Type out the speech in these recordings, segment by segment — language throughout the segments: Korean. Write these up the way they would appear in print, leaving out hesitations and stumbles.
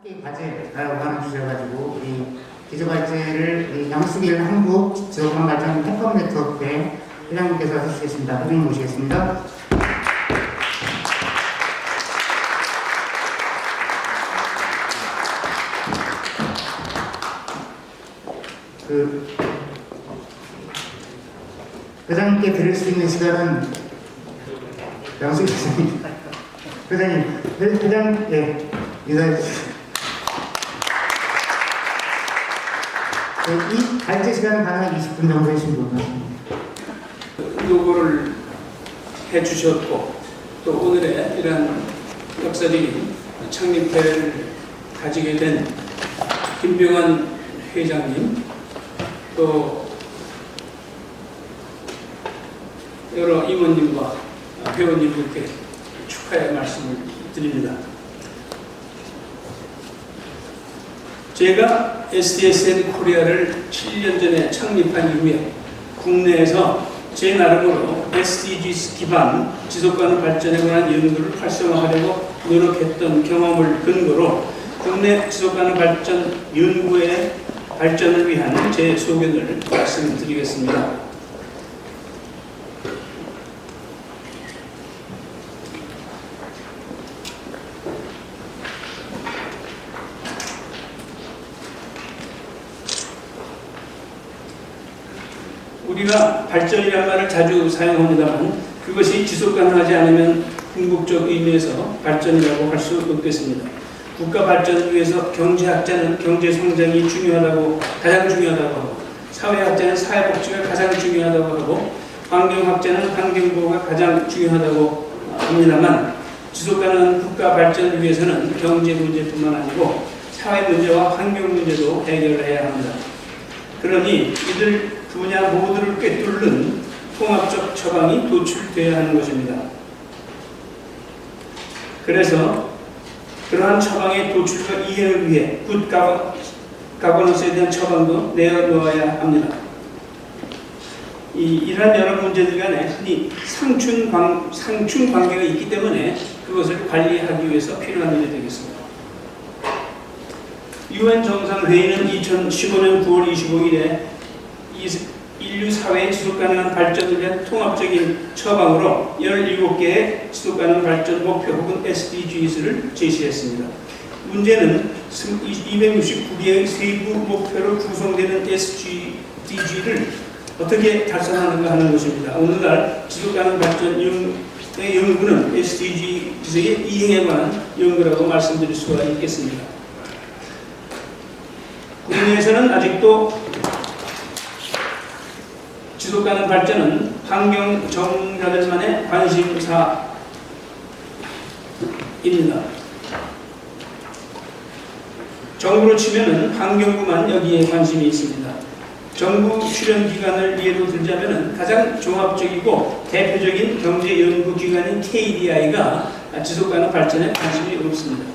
학기 과제라고 하는 주셔가지고 우리 기저발제를 양수길 한국 지역공항발전 해법 네트워크의 회장님께서 해주시겠습니다. 회장님 모시겠습니다. 회장님께 드릴 수 있는 시간은 양수길 회장님. 회장님, 예, 인사해 주시죠. 이 발제 시간은 가능한 20분 정도 해주신 거죠. 요구를 해주셨고, 또 오늘의 이러한 역사적인 창립회를 가지게 된 김병환 회장님, 또 여러 임원님과 회원님들께 축하의 말씀을 드립니다. 제가 SDSN 코리아를 7년 전에 창립한 이후에 국내에서 제 나름으로 SDGs 기반 지속가능 발전에 관한 연구를 활성화하려고 노력했던 경험을 근거로 국내 지속가능 발전 연구의 발전을 위한 제 소견을 말씀드리겠습니다. 우리가 발전이라는 말을 자주 사용합니다만 그것이 지속 가능하지 않으면 궁극적 의미에서 발전이라고 할 수 없겠습니다. 국가 발전을 위해서 경제학자는 경제 성장이 중요하다고, 가장 중요하다고 하고, 사회학자는 사회복지가 가장 중요하다고 하고, 환경학자는 환경보호가 가장 중요하다고 합니다만 지속 가능한 국가 발전을 위해서는 경제 문제뿐만 아니고 사회 문제와 환경 문제도 해결해야 합니다. 그러니 이들 분야 모두를 꿰뚫는 통합적 처방이 도출되어야 하는 것입니다. 그래서 그러한 처방의 도출과 이해를 위해 굿 가버넌스에 대한 처방도 내어놓아야 합니다. 이러한 여러 문제들 간에 흔히 상충 관계가 있기 때문에 그것을 관리하기 위해서 필요한 일이 되겠습니다. UN 정상회의는 2015년 9월 25일에 인류 사회의 지속가능한 발전을 위한 통합적인 처방으로 17개의 지속가능 발전 목표 혹은 SDGs를 제시했습니다. 문제는 269개의 세부 목표로 구성되는 SDG를 어떻게 달성하는가 하는 것입니다. 오늘날 지속가능 발전 연구는 SDG의 이행에 관한 연구라고 말씀드릴 수가 있겠습니다. 국내에서는 아직도 지속가능 발전은 환경 전문가들만의 관심사입니다. 정부로 치면은 환경부만 여기에 관심이 있습니다. 정부 출연 기관을 예로 들자면은 가장 종합적이고 대표적인 경제 연구 기관인 KDI가 지속가능 발전에 관심이 없습니다.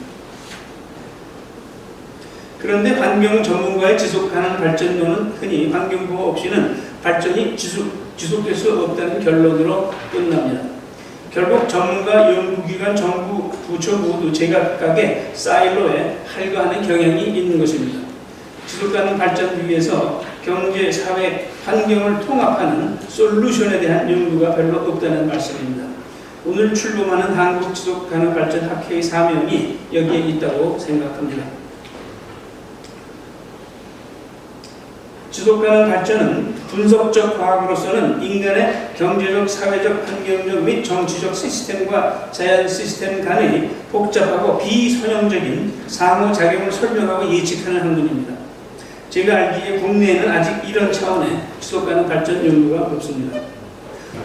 그런데 환경 전문가의 지속가능 발전론은 흔히 환경보호 없이는 발전이 지속될 수 없다는 결론으로 끝납니다. 결국 전문가, 연구기관, 정부, 부처 모두 제각각의 사일로에 할거하는 경향이 있는 것입니다. 지속가능 발전을 위해서 경제, 사회, 환경을 통합하는 솔루션에 대한 연구가 별로 없다는 말씀입니다. 오늘 출범하는 한국지속가능발전학회의 사명이 여기에 있다고 생각합니다. 지속가능 발전은 분석적 과학으로서는 인간의 경제적, 사회적, 환경적 및 정치적 시스템과 자연 시스템 간의 복잡하고 비선형적인 상호작용을 설명하고 예측하는 학문입니다. 제가 알기에 국내에는 아직 이런 차원의 지속가능 발전 연구가 없습니다.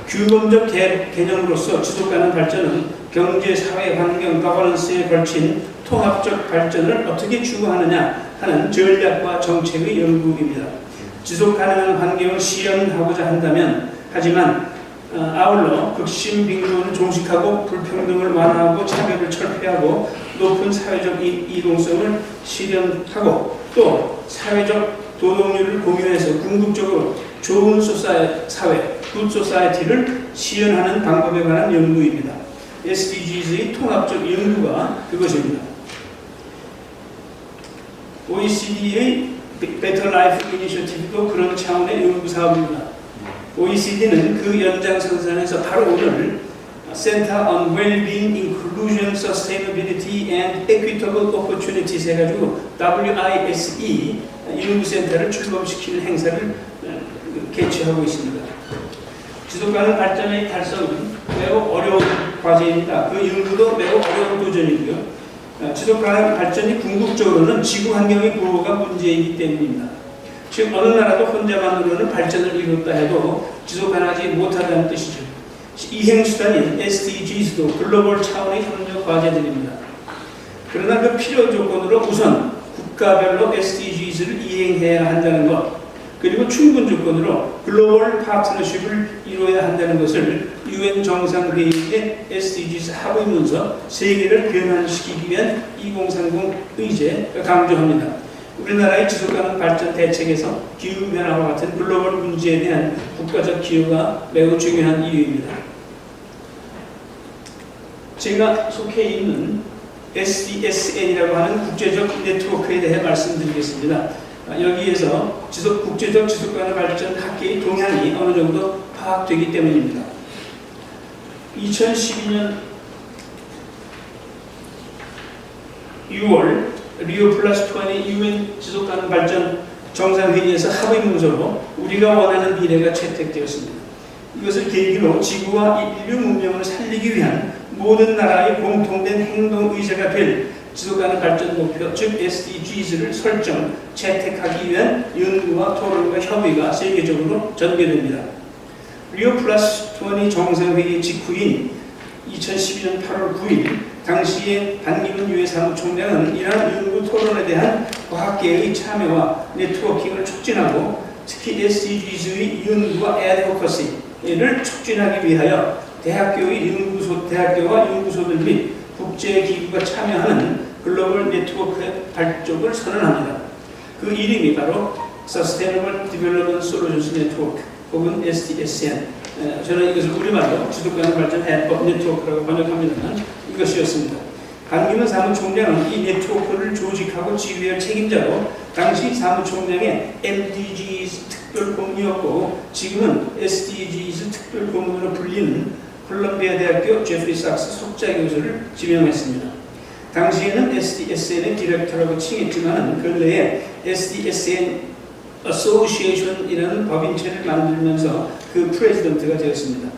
규범적 개념으로서 지속가능 발전은 경제, 사회, 환경, 거버넌스에 걸친 통합적 발전을 어떻게 추구하느냐 하는 전략과 정책의 연구입니다. 지속 가능한 환경을 실현하고자 한다면, 하지만 아울러 극심 빈곤을 종식하고 불평등을 완화하고 차별을 철폐하고 높은 사회적 이동성을 실현하고 또 사회적 도덕률을 공유해서 궁극적으로 좋은 사회, 굿 소사이티를 실현하는 방법에 관한 연구입니다. SDGs의 통합적 연구가 그것입니다. OECD의 Better Life Initiative도 그런 차원의 연구 사업입니다. OECD는 그 연장선상에서 바로 오늘 Center on Wellbeing, Inclusion, Sustainability and Equitable Opportunities 해가지고 WISE 연구센터를 출범시키는 행사를 개최하고 있습니다. 지속가능 발전의 달성은 매우 어려운 과제입니다. 그 연구도 매우 어려운 도전이고요. 지속가능 발전이 궁극적으로는 지구 환경의 보호가 문제이기 때문입니다. 즉 어느 나라도 혼자만으로는 발전을 이뤘다 해도 지속가능하지 못하다는 뜻이죠. 이행수단인 SDGs도 글로벌 차원의 협력 과제들입니다. 그러나 그 필요 조건으로 우선 국가별로 SDGs를 이행해야 한다는 것, 그리고 충분 조건으로 글로벌 파트너십을 이루어야 한다는 것을 UN 정상회의의 SDGs 합의문서 3개를 변환시키기 위한 2030 의제 강조합니다. 우리나라의 지속가능 발전 대책에서 기후변화와 같은 글로벌 문제에 대한 국가적 기여가 매우 중요한 이유입니다. 제가 속해 있는 SDSN이라고 하는 국제적 네트워크에 대해 말씀드리겠습니다. 여기에서 국제적 지속가능 발전 학계의 동향이 어느 정도 파악되기 때문입니다. 2012년 6월 리오 플러스 20 UN 지속가능 발전 정상회의에서 합의 문서로 우리가 원하는 미래가 채택되었습니다. 이것을 계기로 지구와 인류 문명을 살리기 위한 모든 나라의 공통된 행동 의제가 될 지속가능 발전 목표, 즉 SDGs를 설정, 채택하기 위한 연구와 토론과 협의가 세계적으로 전개됩니다. 리오 플러스 20 정상회의 직후인 2012년 8월 9일 당시의 반기문 유엔 사무총장은 이러한 연구 토론에 대한 과학계의 참여와 네트워킹을 촉진하고 특히 SDGs의 연구와 애드보커시를 촉진하기 위하여 대학교와 연구소들 및 국제기구가 참여하는 글로벌 네트워크의 발족을 선언합니다. 그 이름이 바로 Sustainable Development Solutions Network 혹은 SDSN. 저는 이것을 우리말로 지속가능 발전 해법 네트워크라고 번역합니다만 이것이었습니다. 반기문 사무총장은 이 네트워크를 조직하고 지휘할 책임자로 당시 사무총장의 MDGs 특별고문이었고 지금은 SDGs 특별고문으로 불리는 콜롬비아 대학교 제프리 삭스 석좌 교수를 지명했습니다. 당시에는 SDSN의 디렉터라고 칭했지만 근래에 SDSN Association이라는 법인체를 만들면서 그 프레지던트가 되었습니다.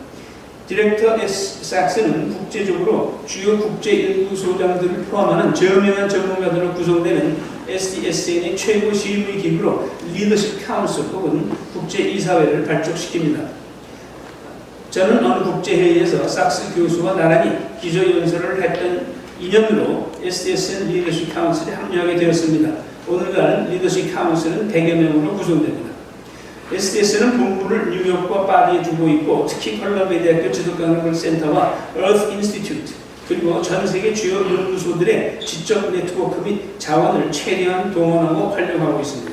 디렉터 삭스는 국제적으로 주요 국제연구소장들을 포함하는 저명한 전문가들로 구성되는 SDSN의 최고 실무 기구로 리더십 카운슬 혹은 국제이사회를 발족시킵니다. 저는 어느 국제회의에서 삭스 교수와 나란히 기조연설을 했던 인연으로 SDSN 리더십 카운슬에 합류하게 되었습니다. 오늘날 리더십 카운슬은 100여 명으로 구성됩니다. SDS는 본부를 뉴욕과 파리에 두고 있고 특히 콜롬비아 대학교 지속가능 센터와 Earth Institute 그리고 전 세계 주요 연구소들의 지적 네트워크 및 자원을 최대한 동원하고 활용하고 있습니다.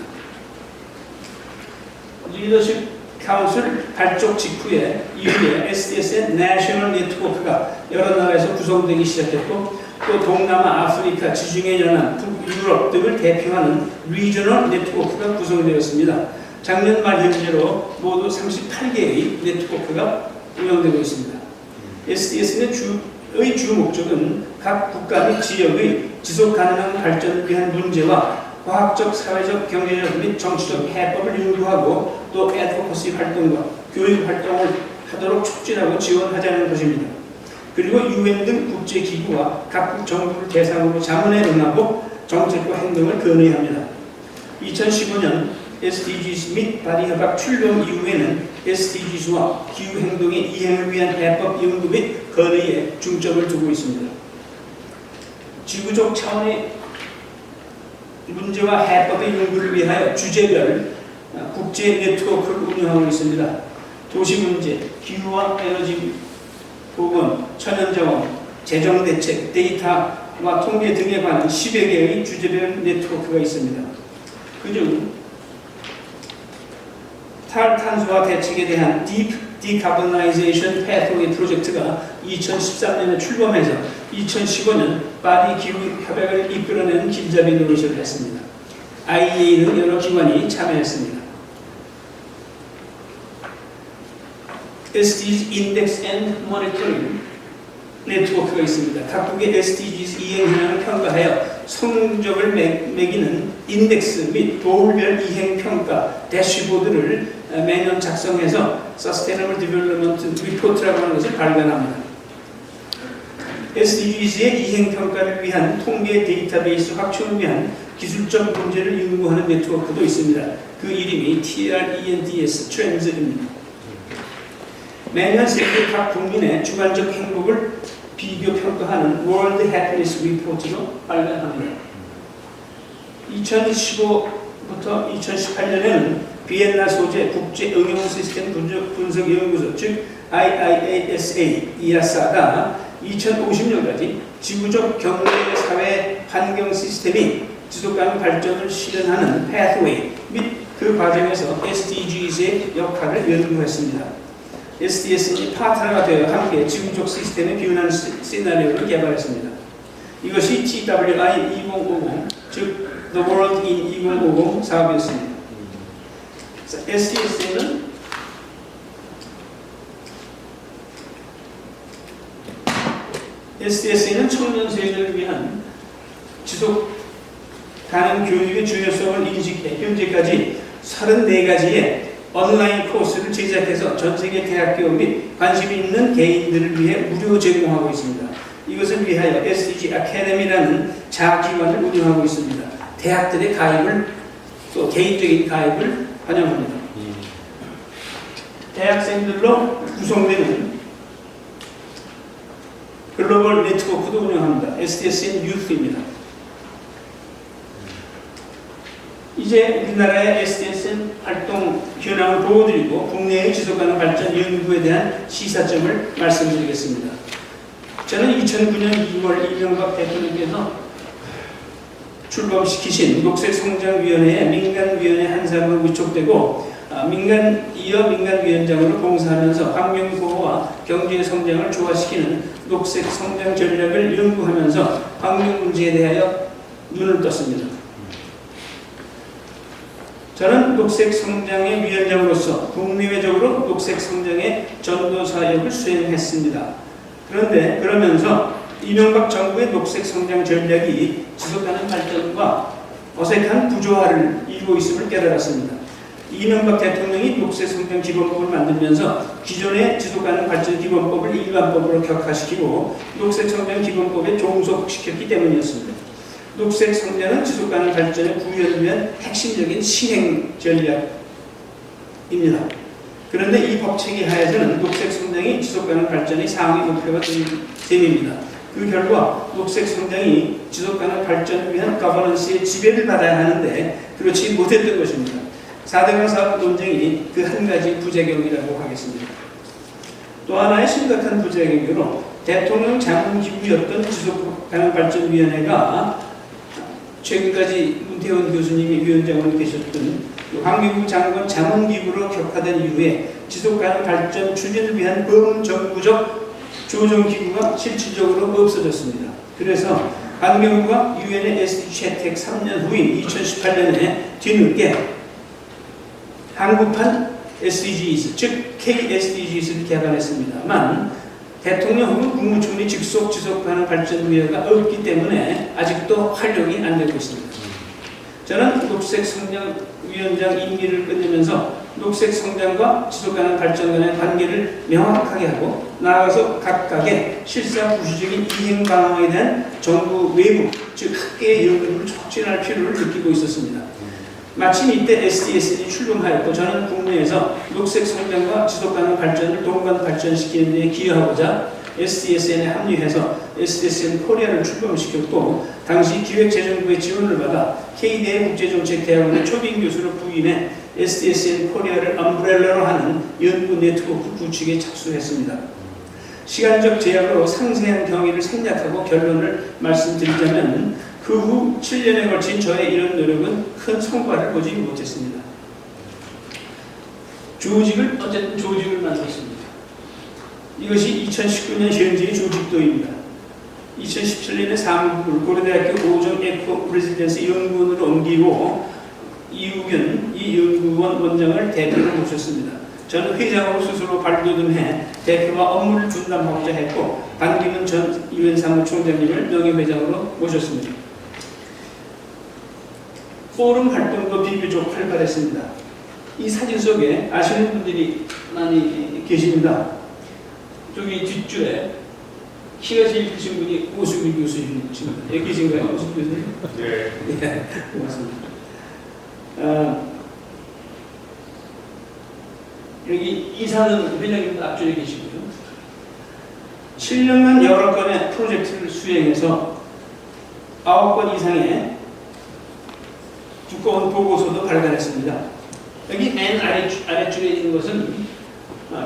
리더십 카운슬 발족 이후에 SDSN National Network가 여러 나라에서 구성되기 시작했고 또 동남아, 아프리카, 지중해 연안, 북유럽 등을 대표하는 리저널 네트워크가 구성되었습니다. 작년 말 현재로 모두 38개의 네트워크가 운영되고 있습니다. SDSN의 주 목적은 각 국가 및 지역의 지속가능한 발전을 위한 문제와 과학적, 사회적, 경제적 및 정치적 해법을 연구하고 또 애드보커시 활동과 교육 활동을 하도록 촉진하고 지원하자는 것입니다. 그리고 UN 등 국제기구와 각국 정부를 대상으로 자문에 응하고 정책과 행동을 건의합니다. 2015년 SDGs 및 바리협약 출범 이후에는 SDGs와 기후행동의 이행을 위한 해법 연구 및 건의에 중점을 두고 있습니다. 지구적 차원의 문제와 해법의 연구를 위하여 주제별 국제 네트워크를 운영하고 있습니다. 도시 문제, 기후와 에너지 보건, 천연자원, 재정대책, 데이터와 통계 등에 관한 10여 개의 주제별 네트워크가 있습니다. 그중 탈탄소화 대책에 대한 Deep Decarbonization Pathway 프로젝트가 2013년에 출범해서 2015년 파리 기후협약을 이끌어내는 길잡이 노릇을 했습니다. IEA 등 여러 기관이 참여했습니다. SDGs Index and Monitoring 네트워크가 있습니다. 각국의 SDGs 이행 현황을 평가하여 성적을 매기는 인덱스 및 도울별 이행 평가 대시보드를 매년 작성해서 Sustainable Development Report라고 하는 것을 발간합니다. SDGs의 이행 평가를 위한 통계 데이터베이스 확충을 위한 기술적 문제를 연구하는 네트워크도 있습니다. 그 이름이 TRENDS, 트렌즈입니다. 매년 세계 각 국민의 주관적 행복을 비교 평가하는 World Happiness Report로 발간합니다. 2015부터 2018년에는 비엔나 소재 국제 응용 시스템 분석 연구소 즉 IIASA가 2050년까지 지구적 경제, 사회, 환경 시스템이 지속가능 발전을 실현하는 pathway 및 그 과정에서 SDGs의 역할을 연구했습니다. SDS는 파트너가 되어 함께 지구적 시스템에 비운하는 시나리오를 개발했습니다. 이것이 TWI 2050, 즉 The World in 2050 사업이었습니다. SDS는 청년 세대를 위한 지속 가능 교육의 중요성을 인식해 현재까지 34가지의 온라인 코스를 제작해서 전 세계 대학교 및 관심 있는 개인들을 위해 무료 제공하고 있습니다. 이것을 위하여 SDG 아카데미라는 자기관을 운영하고 있습니다. 대학들의 가입을 또 개인적인 가입을 환영합니다. 대학생들로 구성되는 글로벌 네트워크도 운영합니다. SDSN 유스입니다. 이제 우리나라의 SDSN 활동 현황을 보여드리고 국내의 지속가능 발전 연구에 대한 시사점을 말씀드리겠습니다. 저는 2009년 2월 이명박 대통령께서 출범시키신 녹색성장위원회의 민간위원회 한 사람으로 위촉되고 민간위원장으로 봉사하면서 환경보호와 경제성장을 조화시키는 녹색성장 전략을 연구하면서 환경 문제에 대하여 눈을 떴습니다. 저는 녹색성장의 위원장으로서 국내외적으로 녹색성장의 전도사역을 수행했습니다. 그런데 그러면서 이명박 정부의 녹색성장 전략이 지속가능 발전과 어색한 부조화를 이루고 있음을 깨달았습니다. 이명박 대통령이 녹색성장 기본법을 만들면서 기존의 지속가능 발전 기본법을 일반법으로 격화시키고 녹색성장 기본법에 종속시켰기 때문이었습니다. 녹색 성장은 지속가능 발전에 구현을 위한 핵심적인 시행 전략입니다. 그런데 이 법체계 하에서는 녹색 성장이 지속가능 발전의 상위 목표가 된 셈입니다. 그 결과 녹색 성장이 지속가능 발전을 위한 거버넌스의 지배를 받아야 하는데 그렇지 못했던 것입니다. 4대강 사업 논쟁이 그 한 가지 부작용이라고 하겠습니다. 또 하나의 심각한 부작용으로 대통령 자문기구였던 지속가능 발전위원회가 최근까지 문태원 교수님이 위원장으로 계셨던 환경부 장관 자문기구로 격화된 이후에 지속가능 발전 추진을 위한 범정부적 조정기구가 실질적으로 없어졌습니다. 그래서 환경부가 유엔의 SDG 채택 3년 후인 2018년에 뒤늦게 한국판 SDGs, 즉 KSDGs를 개발했습니다만 대통령 혹은 국무총리 직속 지속가능 발전위원회가 없기 때문에 아직도 활용이 안 되고 있습니다. 저는 녹색성장위원장 임기를 끝내면서 녹색성장과 지속가능 발전 간의 관계를 명확하게 하고 나아가서 각각의 실사부수적인 이행 방향에 대한 정부 외부, 즉 학계의 연구를 촉진할 필요를 느끼고 있었습니다. 마침 이때 SDSN이 출범하였고 저는 국내에서 녹색 성장과 지속가능 발전을 동반 발전시키는 데 기여하고자 SDSN에 합류해서 SDSN 코리아를 출범시켰고 당시 기획재정부의 지원을 받아 K대의 국제정책대학원의 초빙 교수로 부임해 SDSN 코리아를 엄브렐러로 하는 연구 네트워크 구축에 착수했습니다. 시간적 제약으로 상세한 경위를 생략하고 결론을 말씀드리자면 그 후 7년에 걸친 저의 이런 노력은 큰 성과를 보지 못했습니다. 어쨌든 조직을 만들었습니다. 이것이 2019년 현재의 조직도입니다. 2017년에 사무국을 고려대학교 오정 에코 레지던스 연구원으로 옮기고 이우균 이 연구원 원장을 대표로 모셨습니다. 저는 회장으로 스스로 발돋움해 대표와 업무를 분담하고자 했고 반기문 전 유엔 사무총장님을 명예회장으로 모셨습니다. 포럼 활동도 비교적 활발했습니다. 이 사진 속에 아시는 분들이 많이 계십니다. 저기 뒷줄에 키가 제일 크신 분이 오수길 교수님이십니다. 여기 계신가요? 오수길 교수님? 네. 네, 고맙습니다. 여기 이사는 회장님 앞쪽에 계시고요. 7년간 여러 건의 프로젝트를 수행해서 9건 이상의 두꺼운 보고서도 발간했습니다. 여기 맨 아래줄에 있는 것은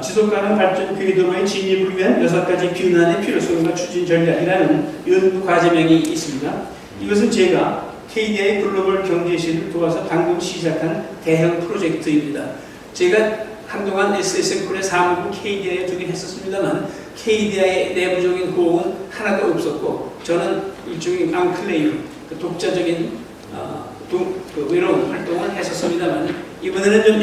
지속가능 발전 궤도로의 진입을 위한 6가지 비난의 필요성과 추진 전략이라는 연구 과제명이 있습니다. 이것은 제가 KDI 글로벌 경제실을 도와서 방금 시작한 대형 프로젝트입니다. 제가 한동안 SSN콜의 사무국 KDI에 두긴 했었습니다만 KDI의 내부적인 호응은 하나도 없었고 저는 일종의 앙클레이브, 독자적인 외로운 활동을 했었습니다만 이번에는 좀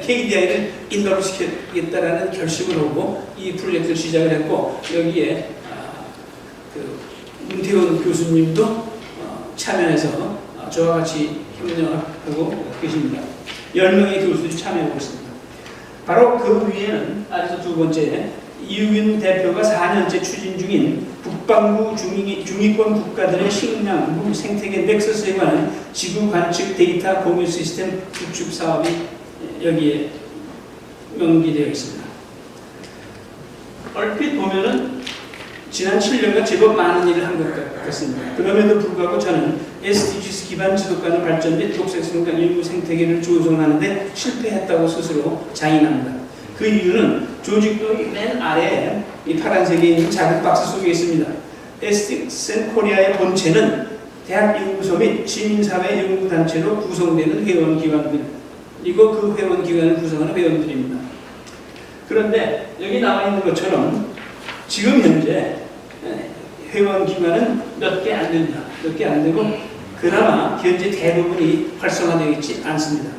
KDI를 인도를 시키겠다라는 결심을 하고 이 프로젝트를 시작을 했고 여기에 문태원 교수님도 참여해서 저와 같이 협력하고 계십니다. 10명의 교수들이 참여하고 있습니다. 바로 그 위에는 아래서 두 번째 이우균 대표가 4년째 추진 중인 북반구 중위권 국가들의 식량, 물, 생태계 넥서스에 관한 지구 관측 데이터 공유 시스템 구축 사업이 여기에 명기되어 있습니다. 얼핏 보면은 지난 7년간 제법 많은 일을 한 것 같습니다. 그럼에도 불구하고 저는 SDGs 기반 지속가능 발전 및 독색성장 인구 생태계를 조성하는 데 실패했다고 스스로 자인합니다. 그 이유는 조직도 맨 아래에 이 파란색에 있는 작은 박스 속에 있습니다. SDGs 코리아의 본체는 대학 연구소 및 시민사회 연구단체로 구성되는 회원기관들, 그리고 그 회원기관을 구성하는 회원들입니다. 그런데 여기 나와 있는 것처럼 지금 현재 회원기관은 몇 개 안 됩니다. 몇 개 안 되고 그나마 현재 대부분이 활성화되어 있지 않습니다.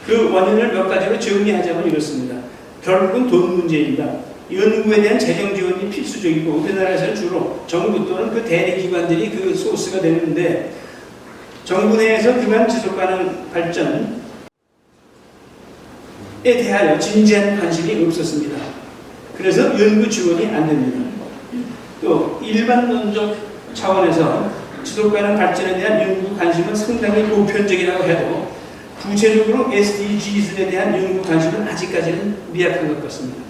그 원인을 몇 가지로 정리하자면 이렇습니다. 결국은 돈 문제입니다. 연구에 대한 재정 지원이 필수적이고 우리나라에서는 주로 정부 또는 그 대리기관들이 그 소스가 되는데 정부 내에서 기반 지속가능 발전에 대하여 진지한 관심이 없었습니다. 그래서 연구 지원이 안 됩니다. 또 일반론적 차원에서 지속가능 발전에 대한 연구 관심은 상당히 보편적이라고 해도 구체적으로 SDGs에 대한 연구 관심은 아직까지는 미약한 것 같습니다.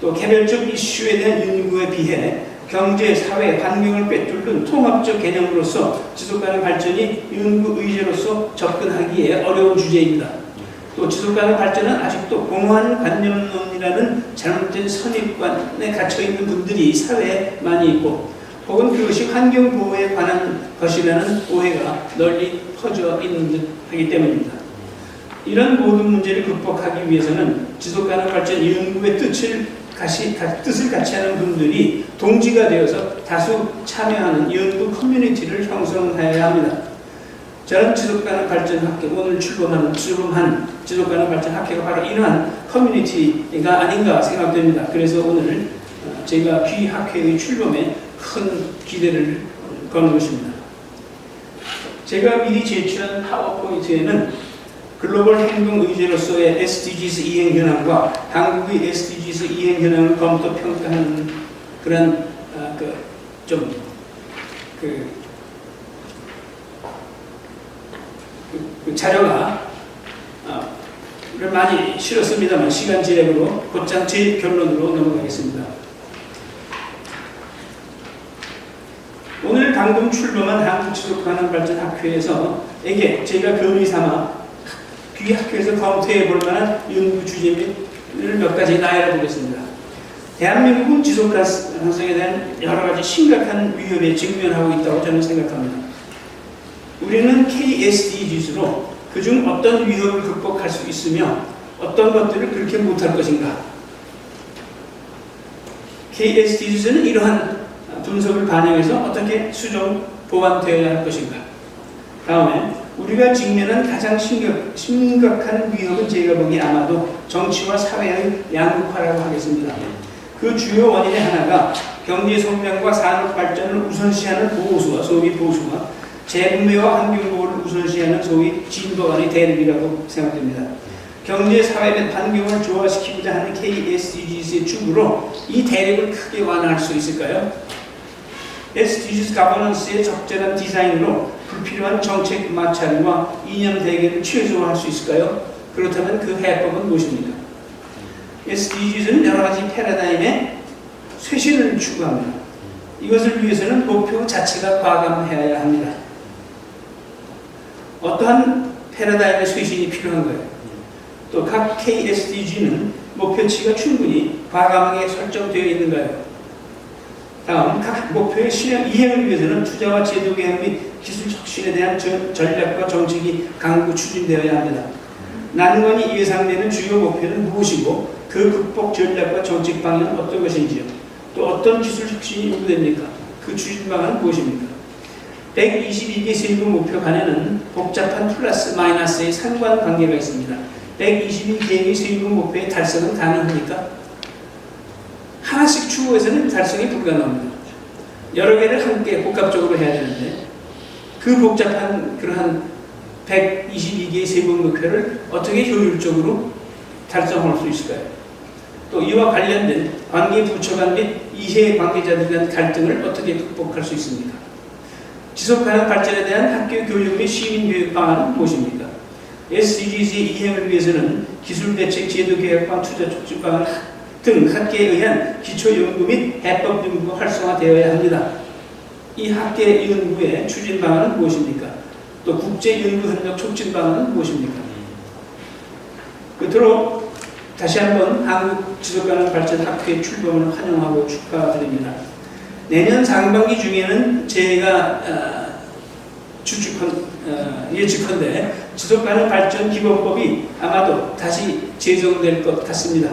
또 개별적 이슈에 대한 연구에 비해 경제, 사회, 환경을 꿰뚫는 통합적 개념으로서 지속가능 발전이 연구 의제로서 접근하기에 어려운 주제입니다. 또 지속가능 발전은 아직도 공허한 관념론이라는 잘못된 선입관에 갇혀있는 분들이 사회에 많이 있고 혹은 그것이 환경보호에 관한 것이라는 오해가 널리 퍼져 있는 듯 하기 때문입니다. 이런 모든 문제를 극복하기 위해서는 지속가능 발전 연구의 뜻을 같이 하는 분들이 동지가 되어서 다수 참여하는 연구 커뮤니티를 형성해야 합니다. 저는 지속가능 발전 학회, 오늘 출범한 지속가능 발전 학회가 바로 이러한 커뮤니티가 아닌가 생각됩니다. 그래서 오늘 제가 비학회의 출범에 큰 기대를 거는 것입니다. 제가 미리 제출한 파워포인트에는 글로벌 행동 의제로서의 SDGs 이행 현황과 한국의 SDGs 이행 현황을 검토 평가하는 그런 그 자료가 많이 실었습니다만 시간 제약으로 곧장 제 결론으로 넘어가겠습니다. 오늘 방금 출범한 한국지속가능발전학회에서 제가 건의 삼아 비학회에서 검토해 볼 만한 연구 주제를 몇 가지 나열해 보겠습니다. 대한민국은 지속가능성에 대한 여러 가지 심각한 위협에 직면하고 있다고 저는 생각합니다. 우리는 KSDGs로 그중 어떤 위협을 극복할 수 있으며 어떤 것들을 그렇게 못할 것인가. KSDGs는 이러한 분석을 반영해서 어떻게 수정, 보완되어야 할 것인가. 다음에 우리가 직면한 가장 심각한 위험은 제가 보기에 아마도 정치와 사회의 양극화라고 하겠습니다. 그 주요 원인의 하나가 경제 성장과 산업 발전을 우선시하는 보수와 소위 보수와 재분배와 환경보호를 우선시하는 소위 진보 간의 대립이라고 생각됩니다. 경제, 사회 및 환경을 조화시키고자 하는 KSDGs의 축으로 이 대립을 크게 완화할 수 있을까요? SDGs 가버넌스의 적절한 디자인으로 불필요한 정책 마찰과 이념 대결을 최소화할 수 있을까요? 그렇다면 그 해법은 무엇입니까? SDGs는 여러 가지 패러다임의 쇄신을 추구합니다. 이것을 위해서는 목표 자체가 과감해야 합니다. 어떠한 패러다임의 쇄신이 필요한가요? 또 각 KSDG는 목표치가 충분히 과감하게 설정되어 있는가요? 다음, 각 목표의 이행을 위해서는 투자와 제도 개혁 및 기술 혁신에 대한 전략과 정책이 강구 추진되어야 합니다. 난관이 예상되는 주요 목표는 무엇이고 그 극복 전략과 정책 방향은 어떤 것인지요? 또 어떤 기술 혁신이 요구됩니까? 그 추진 방안은 무엇입니까? 122개 세부 목표 간에는 복잡한 플러스 마이너스의 상관관계가 있습니다. 122개의 세부 목표의 달성은 가능합니까? 하나씩 추구해서는 달성이 불가능합니다. 여러 개를 함께 복합적으로 해야 되는데 그 복잡한 그러한 122개의 세부 목표를 어떻게 효율적으로 달성할 수 있을까요? 또 이와 관련된 관계 부처 간 및 이해 관계자들 간 갈등을 어떻게 극복할 수 있습니까? 지속가능 발전에 대한 학교 교육 및 시민 교육 방안은 무엇입니까? SDGs의 이행을 위해서는 기술 대책, 제도 개혁방, 투자 촉진 방안 등 학계에 의한 기초 연구 및 해법 연구가 활성화되어야 합니다. 이 학계 연구의 추진 방안은 무엇입니까? 또 국제 연구 협력 촉진 방안은 무엇입니까? 끝으로 다시 한번 한국 지속가능 발전 학회의 출범을 환영하고 축하드립니다. 내년 상반기 중에는 제가 예측컨대 지속가능 발전 기본법이 아마도 다시 제정될 것 같습니다.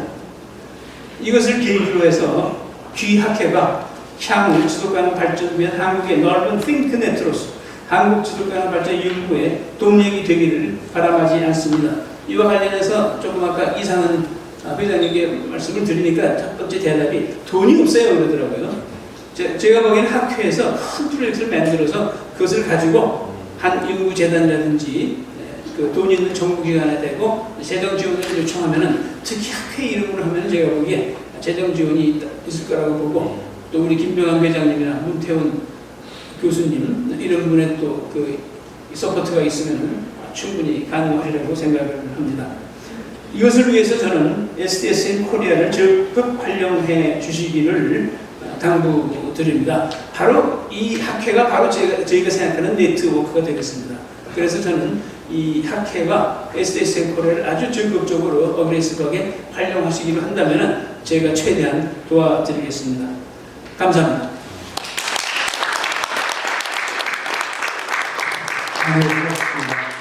이것을 계기로 해서 귀학회가 향후 지속가능 발전 위한 한국의 넓은 띵크네트로서 한국 지속가능 발전 연구의 동력이 되기를 바람하지 않습니다. 이와 관련해서 조금 아까 이상은 회장님께 말씀을 드리니까 첫 번째 대답이 돈이 없어요 그러더라고요. 제가 보기에는 학회에서 큰 프로젝트를 만들어서 그것을 가지고 한 연구재단이라든지 그 돈 있는 정부기관에 대고 재정 지원을 요청하면은 특히 학회 이름으로 하면 제가 보기에 재정 지원이 있을 거라고 보고 또 우리 김병환 회장님이나 문태훈 교수님 이런 분의 또 그 서포트가 있으면 충분히 가능하리라고 생각을 합니다. 이것을 위해서 저는 SDSN 코리아를 적극 활용해 주시기를 당부드립니다. 바로 이 학회가 바로 저희가 생각하는 네트워크가 되겠습니다. 그래서 저는 이 학회가 SDSN 코리아를 아주 적극적으로 어그레시브하게 활용하시기로 한다면 제가 최대한 도와드리겠습니다. 감사합니다. 네, 그렇습니다.